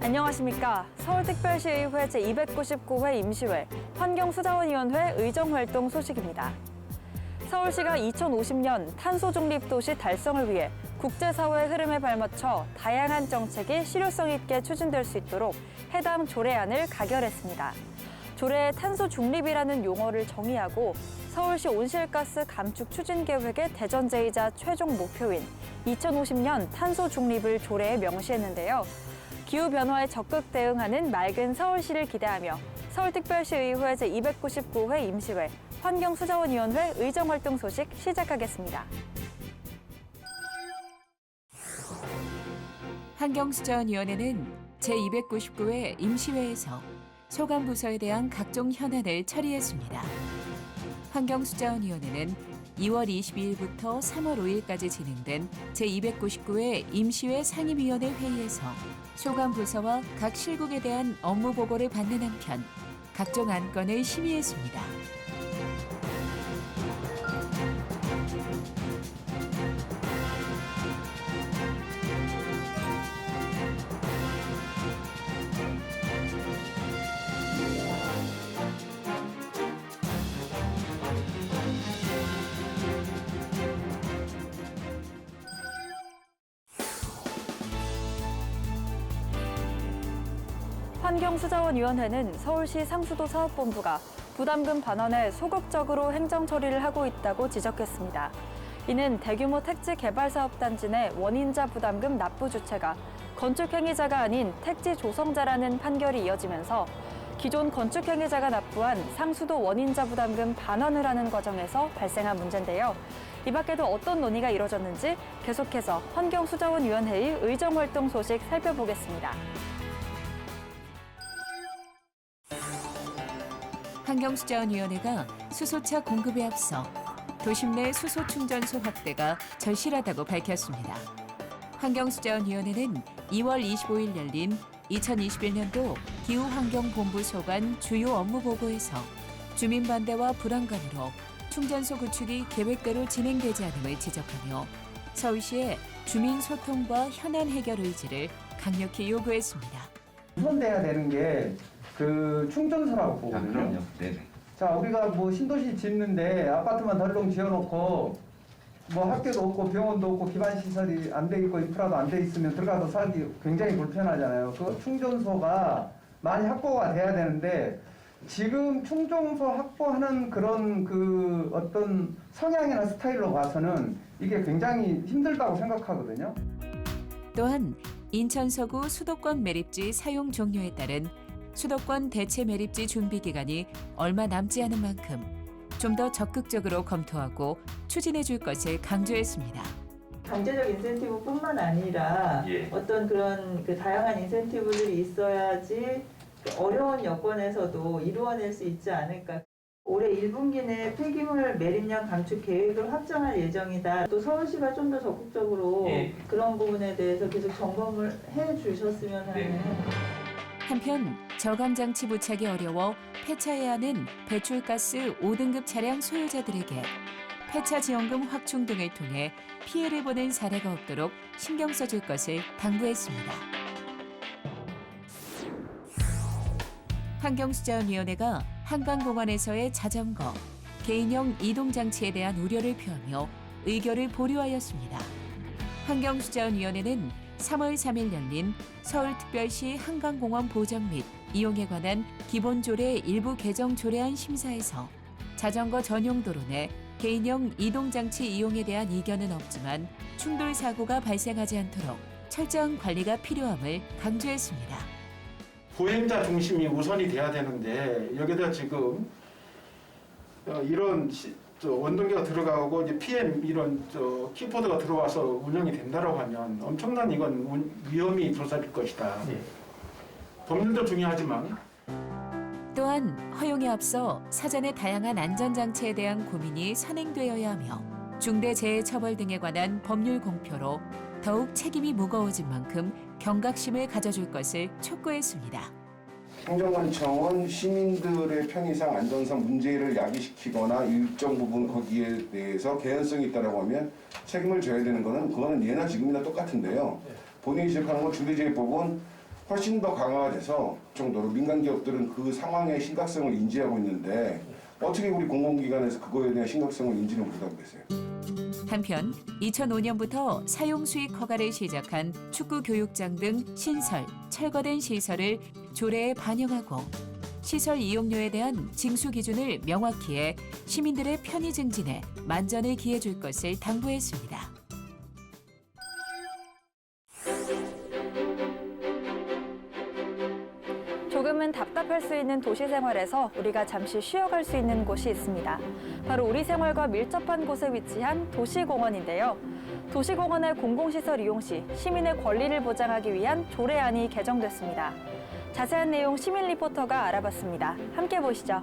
안녕하십니까. 서울특별시의회 제299회 임시회 환경수자원위원회 의정활동 소식입니다. 서울시가 2050년 탄소중립도시 달성을 위해 국제사회의 흐름에 발맞춰 다양한 정책이 실효성 있게 추진될 수 있도록 해당 조례안을 가결했습니다. 조례에 탄소중립이라는 용어를 정의하고 서울시 온실가스 감축 추진 계획의 대전제이자 최종 목표인 2050년 탄소중립을 조례에 명시했는데요. 기후변화에 적극 대응하는 맑은 서울시를 기대하며 서울특별시의회 제299회 임시회 환경수자원위원회 의정활동 소식 시작하겠습니다. 환경수자원위원회는 제299회 임시회에서 소관부서에 대한 각종 현안을 처리했습니다. 환경수자원위원회는 2월 22일부터 3월 5일까지 진행된 제299회 임시회 상임위원회 회의에서 소관부서와 각 실국에 대한 업무 보고를 받는 한편 각종 안건을 심의했습니다. 환경수자원위원회는 서울시 상수도 사업본부가 부담금 반환에 소극적으로 행정 처리를 하고 있다고 지적했습니다. 이는 대규모 택지 개발 사업 단지 내 원인자 부담금 납부 주체가 건축행위자가 아닌 택지 조성자라는 판결이 이어지면서 기존 건축행위자가 납부한 상수도 원인자 부담금 반환을 하는 과정에서 발생한 문제인데요. 이 밖에도 어떤 논의가 이뤄졌는지 계속해서 환경수자원위원회의 의정활동 소식 살펴보겠습니다. 환경수자원위원회가 수소차 공급에 앞서 도심 내 수소 충전소 확대가 절실하다고 밝혔습니다. 환경수자원위원회는 2월 25일 열린 2021년도 기후환경본부 소관 주요 업무 보고에서 주민 반대와 불안감으로 충전소 구축이 계획대로 진행되지 않음을 지적하며 서울시의 주민 소통과 현안 해결 의지를 강력히 요구했습니다. 우선돼야 되는 게 그 충전소라고 보거든요. 그럼요. 네네. 자, 우리가 뭐 신도시 짓는데 아파트만 덜렁 지어놓고 뭐 학교도 없고 병원도 없고 기반 시설이 안 돼 있고 인프라도 안 돼 있으면 들어가서 살기 굉장히 불편하잖아요. 그 충전소가 많이 확보가 돼야 되는데 지금 충전소 확보하는 그런 그 어떤 성향이나 스타일로 봐서는 이게 굉장히 힘들다고 생각하거든요. 또한 인천 서구 수도권 매립지 사용 종료에 따른 수도권 대체 매립지 준비 기간이 얼마 남지 않은 만큼 좀 더 적극적으로 검토하고 추진해 줄 것을 강조했습니다. 강제적 인센티브뿐만 아니라 어떤 그런 그 다양한 인센티브들이 있어야지 어려운 여건에서도 이루어낼 수 있지 않을까. 올해 1분기 내 폐기물 매립량 감축 계획을 확정할 예정이다. 또 서울시가 좀 더 적극적으로 그런 부분에 대해서 계속 점검을 해 주셨으면 하는. 한편 저감장치 부착이 어려워 폐차해야 하는 배출가스 5등급 차량 소유자들에게 폐차 지원금 확충 등을 통해 피해를 보는 사례가 없도록 신경 써줄 것을 당부했습니다. 환경수자원위원회가 한강공원에서의 자전거, 개인형 이동장치에 대한 우려를 표하며 의결을 보류하였습니다. 환경수자원위원회는 3월 3일 열린 서울특별시 한강공원 보정 및 이용에 관한 기본조례 일부 개정 조례안 심사에서 자전거 전용 도로 내 개인형 이동장치 이용에 대한 이견은 없지만 충돌 사고가 발생하지 않도록 철저한 관리가 필요함을 강조했습니다. 보행자 중심이 우선이 돼야 되는데 여기다 지금 이런 원동기가 들어가고 이제 PM 이런 킥보드가 들어와서 운영이 된다라고 하면 엄청난 이건 위험이 도사릴 것이다. 법률도 중요하지만 또한 허용에 앞서 사전에 다양한 안전장치에 대한 고민이 선행되어야 하며 중대재해처벌 등에 관한 법률 공표로 더욱 책임이 무거워진 만큼 경각심을 가져줄 것을 촉구했습니다. 행정관청은 시민들의 편의상 안전상 문제를 야기시키거나 일정 부분 거기에 대해서 개연성이 있다고 하면 책임을 져야 되는 거는 그거는 예나 지금이나 똑같은데요. 본인이 지적하는 건 중대재해법은 훨씬 더 강화가 돼서 정도로 민간 기업들은 그 상황의 심각성을 인지하고 있는데 어떻게 우리 공공기관에서 그거에 대한 심각성을 인지를 못하고 계세요? 한편 2005년부터 사용 수익 허가를 시작한 축구 교육장 등 신설, 철거된 시설을 조례에 반영하고 시설 이용료에 대한 징수 기준을 명확히 해 시민들의 편의 증진에 만전을 기해 줄 것을 당부했습니다. 조금은 답답할 수 있는 도시 생활에서 우리가 잠시 쉬어갈 수 있는 곳이 있습니다. 바로 우리 생활과 밀접한 곳에 위치한 도시공원인데요. 도시공원의 공공시설 이용 시 시민의 권리를 보장하기 위한 조례안이 개정됐습니다. 자세한 내용 시민 리포터가 알아봤습니다. 함께 보시죠.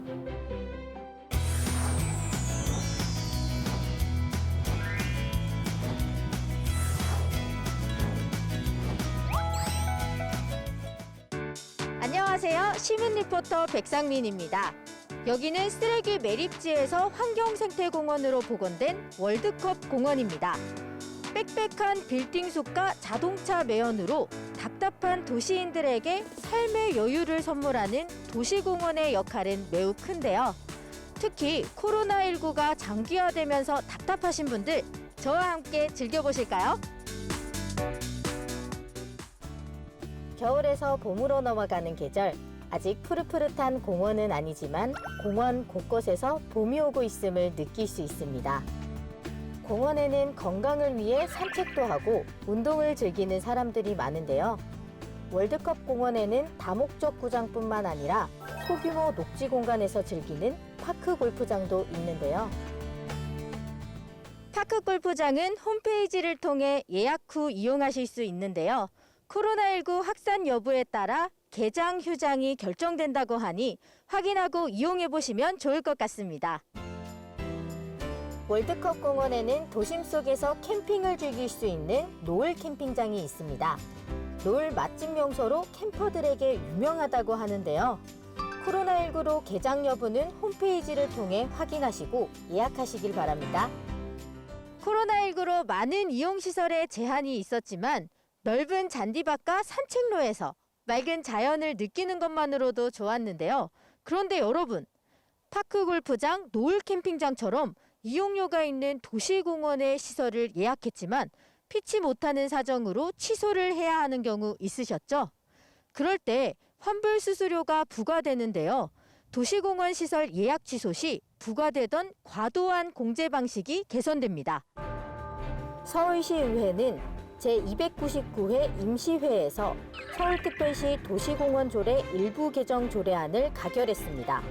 안녕하세요. 시민 리포터 백상민입니다. 여기는 쓰레기 매립지에서 환경생태공원으로 복원된 월드컵 공원입니다. 빽빽한 빌딩 숲과 자동차 매연으로 답답한 도시인들에게 삶의 여유를 선물하는 도시공원의 역할은 매우 큰데요. 특히 코로나19가 장기화되면서 답답하신 분들, 저와 함께 즐겨보실까요? 겨울에서 봄으로 넘어가는 계절, 아직 푸릇푸릇한 공원은 아니지만 공원 곳곳에서 봄이 오고 있음을 느낄 수 있습니다. 공원에는 건강을 위해 산책도 하고 운동을 즐기는 사람들이 많은데요. 월드컵 공원에는 다목적 구장뿐만 아니라 소규모 녹지 공간에서 즐기는 파크 골프장도 있는데요. 파크 골프장은 홈페이지를 통해 예약 후 이용하실 수 있는데요. 코로나19 확산 여부에 따라 개장 휴장이 결정된다고 하니 확인하고 이용해보시면 좋을 것 같습니다. 월드컵 공원에는 도심 속에서 캠핑을 즐길 수 있는 노을 캠핑장이 있습니다. 노을 맛집 명소로 캠퍼들에게 유명하다고 하는데요. 코로나19로 개장 여부는 홈페이지를 통해 확인하시고 예약하시길 바랍니다. 코로나19로 많은 이용시설에 제한이 있었지만 넓은 잔디밭과 산책로에서 맑은 자연을 느끼는 것만으로도 좋았는데요. 그런데 여러분, 파크 골프장, 노을 캠핑장처럼 이용료가 있는 도시공원의 시설을 예약했지만 피치 못하는 사정으로 취소를 해야 하는 경우 있으셨죠? 그럴 때 환불 수수료가 부과되는데요. 도시공원 시설 예약 취소 시 부과되던 과도한 공제 방식이 개선됩니다. 서울시의회는 제299회 임시회에서 서울특별시 도시공원조례 일부 개정 조례안을 가결했습니다.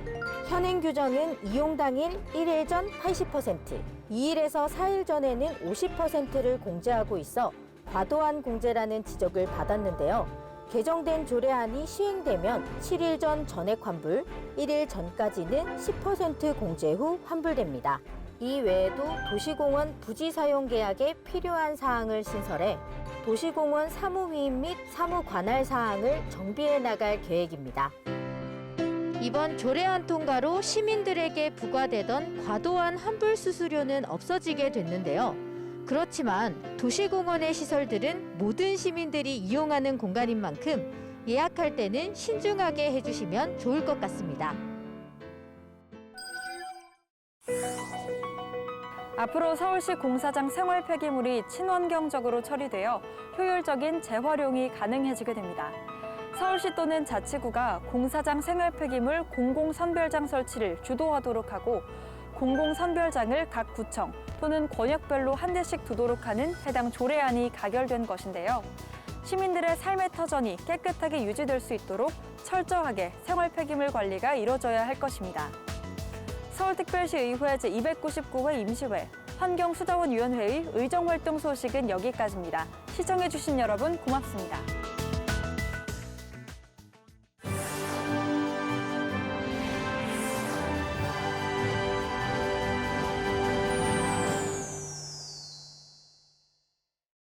현행 규정은 이용 당일 1일 전 80%, 2일에서 4일 전에는 50%를 공제하고 있어 과도한 공제라는 지적을 받았는데요. 개정된 조례안이 시행되면 7일 전 전액 환불, 1일 전까지는 10% 공제 후 환불됩니다. 이 외에도 도시공원 부지 사용 계약에 필요한 사항을 신설해 도시공원 사무위임 및 사무 관할 사항을 정비해 나갈 계획입니다. 이번 조례안 통과로 시민들에게 부과되던 과도한 환불 수수료는 없어지게 됐는데요. 그렇지만 도시공원의 시설들은 모든 시민들이 이용하는 공간인 만큼 예약할 때는 신중하게 해주시면 좋을 것 같습니다. 앞으로 서울시 공사장 생활 폐기물이 친환경적으로 처리되어 효율적인 재활용이 가능해지게 됩니다. 서울시 또는 자치구가 공사장 생활 폐기물 공공선별장 설치를 주도하도록 하고 공공선별장을 각 구청 또는 권역별로 한 대씩 두도록 하는 해당 조례안이 가결된 것인데요. 시민들의 삶의 터전이 깨끗하게 유지될 수 있도록 철저하게 생활 폐기물 관리가 이뤄져야 할 것입니다. 서울특별시 의회 제299회 임시회 환경수자원위원회의 의정활동 소식은 여기까지입니다. 시청해주신 여러분 고맙습니다.